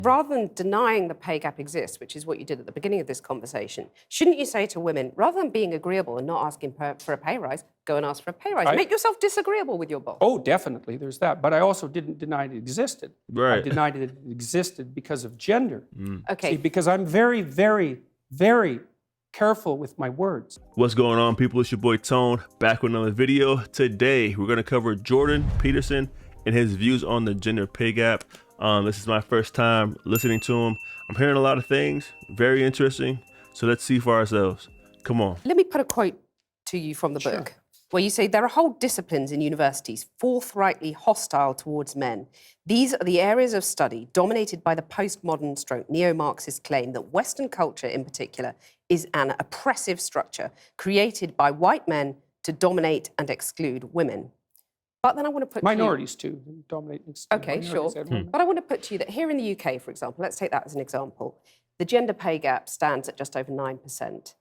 Rather than denying the pay gap exists, which is what you did at the beginning of this conversation, shouldn't you say to women, rather than being agreeable and not asking for a pay rise, go and ask for a pay rise? Make yourself disagreeable with your boss. Oh, definitely, there's that. But I also didn't deny it existed. Right. I denied it existed because of gender. Okay. See, because I'm very, very, very careful with my words. What's going on, people? It's your boy Tone, back with another video. Today, we're going to cover Jordan Peterson and his views on the gender pay gap. This is my first time listening to him. I'm hearing a lot of things, very interesting. So let's see for ourselves. Come on. Let me put a quote to you from the book, where you say, there are whole disciplines in universities forthrightly hostile towards men. These are the areas of study dominated by the postmodern stroke neo-Marxist claim that Western culture in particular is an oppressive structure created by white men to dominate and exclude women. But then I want to put minorities too dominate. Okay, sure. But I want to put to you that here in the UK, for example, let's take that as an example, the gender pay gap stands at just over 9%.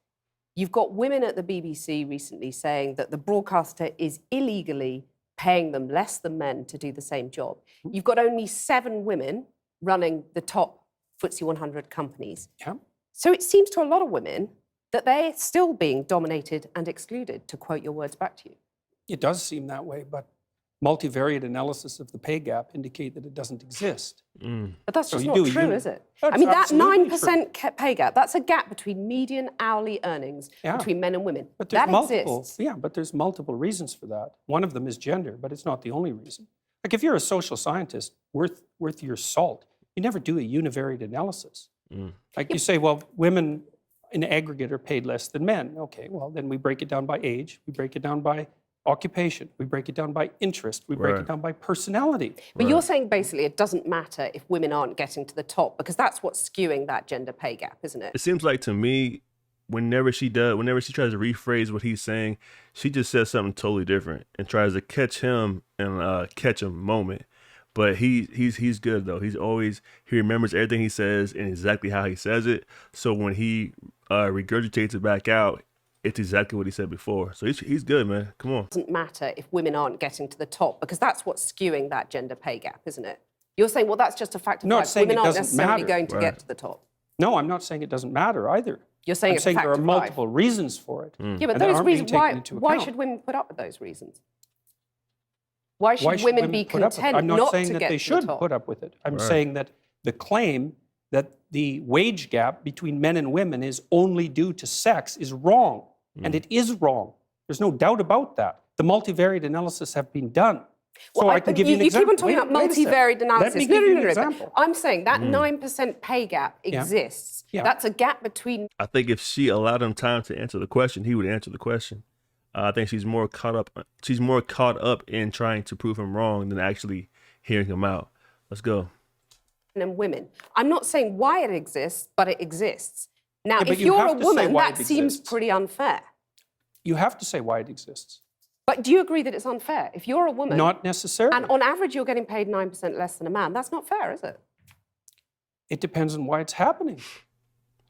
You've got women at the BBC recently saying that the broadcaster is illegally paying them less than men to do the same job. You've got only 7 women running the top FTSE 100 companies. Yeah. So it seems to a lot of women that they're still being dominated and excluded, to quote your words back to you. It does seem that way, but multivariate analysis of the pay gap indicate that it doesn't exist. But that's just not true, is it? That's I mean, that absolutely 9% pay gap, that's a gap between median hourly earnings between men and women. But there's that exists. Yeah, but there's multiple reasons for that. One of them is gender, but it's not the only reason. Like if you're a social scientist worth your salt, you never do a univariate analysis. Like you say, well, women in aggregate are paid less than men. Okay, well, then we break it down by age, we break it down by occupation, we break it down by interest, we break it down by personality. But you're saying basically it doesn't matter if women aren't getting to the top, because that's what's skewing that gender pay gap, isn't it? It seems like to me, whenever she tries to rephrase what he's saying, she just says something totally different and tries to catch him in a catch him moment. But he's good though. He remembers everything he says and exactly how he says it. So when he regurgitates it back out, it's exactly what he said before. So he's good, man. Come on. It doesn't matter if women aren't getting to the top, because that's what's skewing that gender pay gap, isn't it? You're saying, well, that's just a fact of life. Women aren't necessarily going to get to the top. No, I'm not saying it doesn't matter either. You're saying it's a fact there are of multiple reasons for it. Yeah, but those reasons, why should women put up with those reasons? Why should women be content I'm not not saying to that get they to the should top? put up with it. I'm saying that the claim that the wage gap between men and women is only due to sex is wrong. And it is wrong. There's no doubt about that. The multivariate analysis have been done. Well, so I can give you an example. You keep on talking about multivariate analysis. Let me give you an example. I'm saying that 9% pay gap exists. Yeah. That's a gap between... I think if she allowed him time to answer the question, he would answer the question. I think she's more caught up in trying to prove him wrong than actually hearing him out. Let's go. And women. I'm not saying why it exists, but it exists. Now, Yeah, if you're a woman, that seems pretty unfair. You have to say why it exists. But do you agree that it's unfair? If you're a woman... Not necessarily. And on average, you're getting paid 9% less than a man. That's not fair, is it? It depends on why it's happening.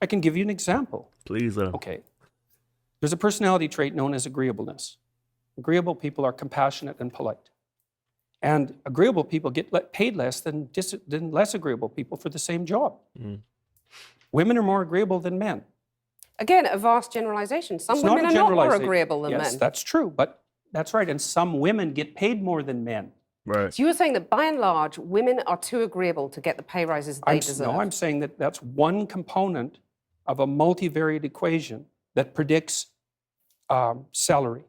I can give you an example. Please. Okay. There's a personality trait known as agreeableness. Agreeable people are compassionate and polite. And agreeable people get paid less than less agreeable people for the same job. Women are more agreeable than men. Again, a vast generalization. Some women are not more agreeable than men. Yes, that's true, but that's right. And some women get paid more than men. Right. So you were saying that by and large, women are too agreeable to get the pay rises they deserve. No, I'm saying that that's one component of a multivariate equation that predicts salary.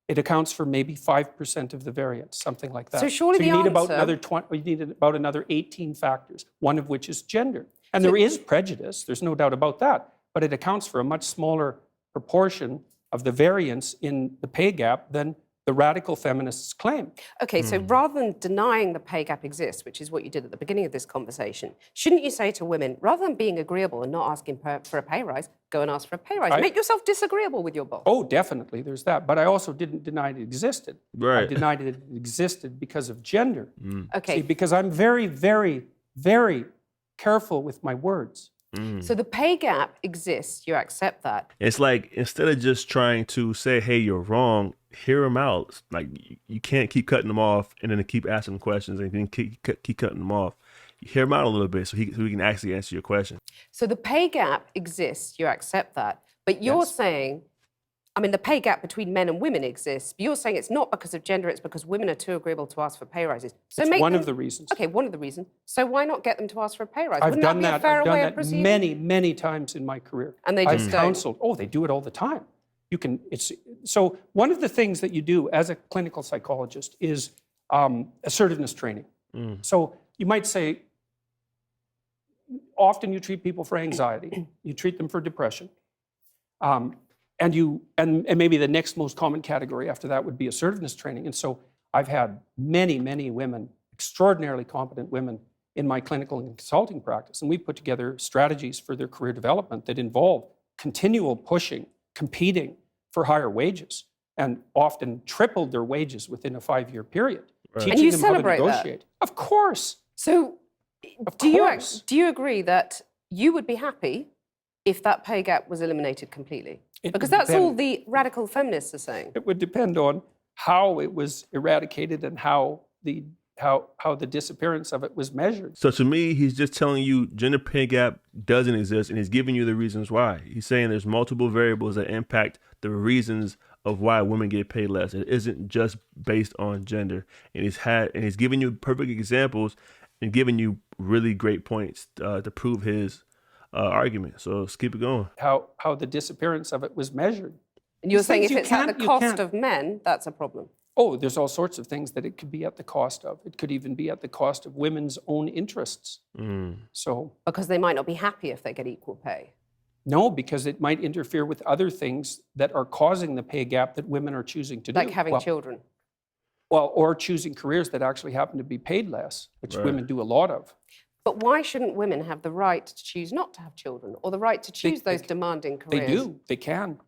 It accounts for maybe 5% of the variance, something like that. So surely you need about another 18 factors, one of which is gender. And there is prejudice, there's no doubt about that, but it accounts for a much smaller proportion of the variance in the pay gap than the radical feminists claim. Okay, so rather than denying the pay gap exists, which is what you did at the beginning of this conversation, shouldn't you say to women, rather than being agreeable and not asking for a pay rise, go and ask for a pay rise? Make yourself disagreeable with your boss. Oh, definitely, there's that. But I also didn't deny it existed. Right. I denied it existed because of gender. Okay. See, because I'm very, very, very careful with my words. So the pay gap exists, you accept that. It's like, instead of just trying to say, hey, you're wrong, hear him out. Like, you can't keep cutting them off and then keep asking them questions and then keep cutting them off. hear him out a little bit so he can actually answer your question. So the pay gap exists, you accept that, but you're Yes. saying, I mean, the pay gap between men and women exists, but you're saying it's not because of gender, it's because women are too agreeable to ask for pay rises. So It's one of the reasons. Okay, one of the reasons. So why not get them to ask for a pay rise? I've Wouldn't done that be that. a fairer I've done way of that proceeding? many, many times in my career. And they I've just don't. counseled. Oh, they do it all the time. You can. So one of the things that you do as a clinical psychologist is assertiveness training. So you might say, often you treat people for anxiety, you treat them for depression, and maybe the next most common category after that would be assertiveness training. And so I've had many, many women, extraordinarily competent women, in my clinical and consulting practice, and we put together strategies for their career development that involve continual pushing, competing for higher wages, and often tripled their wages within a 5-year period. Right. Teaching And you them how to celebrate that? negotiate. Of course. So Of do course. you agree that you would be happy if that pay gap was eliminated completely? It Because would that's all depend- the radical feminists are saying. It would depend on how it was eradicated and how the disappearance of it was measured. So to me, he's just telling you gender pay gap doesn't exist, and he's giving you the reasons why. He's saying there's multiple variables that impact the reasons of why women get paid less. It isn't just based on gender, and he's giving you perfect examples and giving you really great points to prove his argument. So let's keep it going. How the disappearance of it was measured. And you're These saying if things you it's at the can't- you cost can't- of men, that's a problem. Oh, there's all sorts of things that it could be at the cost of. It could even be at the cost of women's own interests. So Because they might not be happy if they get equal pay. no, because it might interfere with other things that are causing the pay gap that women are choosing to do. Like having Well, children. Well, or choosing careers that actually happen to be paid less, which Right. women do a lot of. But why shouldn't women have the right to choose not to have children or the right to choose those they- demanding They careers? do. They can.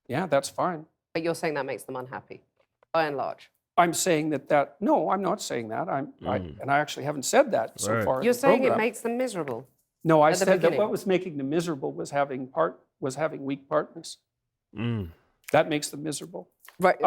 Yeah, that's fine. But you're saying that makes them unhappy, by and large. I'm saying that no, I'm not saying that. And I actually haven't said that so Right. far. in You're the saying it program. makes them miserable. No, I at the said that beginning. what was making them miserable was having weak partners. Mm. That makes them miserable. Right.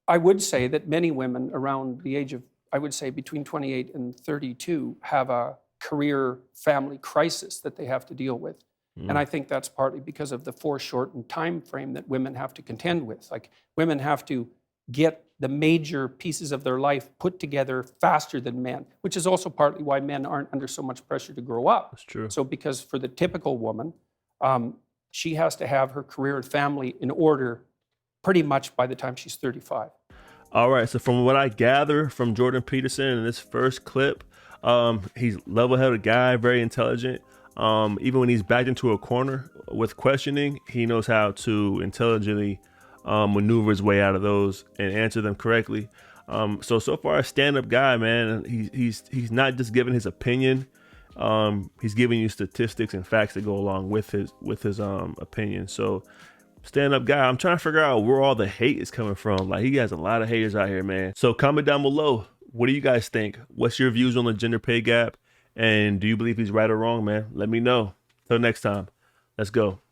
I would say that many women around the age of, I would say between 28 and 32, have a career family crisis that they have to deal with. And I think that's partly because of the foreshortened time frame that women have to contend with. Like women have to get the major pieces of their life put together faster than men, which is also partly why men aren't under so much pressure to grow up. That's true. So because for the typical woman, she has to have her career and family in order pretty much by the time she's 35. All right. So from what I gather from Jordan Peterson in this first clip, he's level-headed guy, very intelligent. Even when he's backed into a corner with questioning, he knows how to intelligently maneuver his way out of those and answer them correctly. So far, a stand-up guy, man. He's not just giving his opinion. He's giving you statistics and facts that go along with his opinion. So stand-up guy. I'm trying to figure out where all the hate is coming from. Like, he has a lot of haters out here, man. So comment down below. What do you guys think? What's your views on the gender pay gap? And do you believe he's right or wrong, man? Let me know. Till next time. Let's go.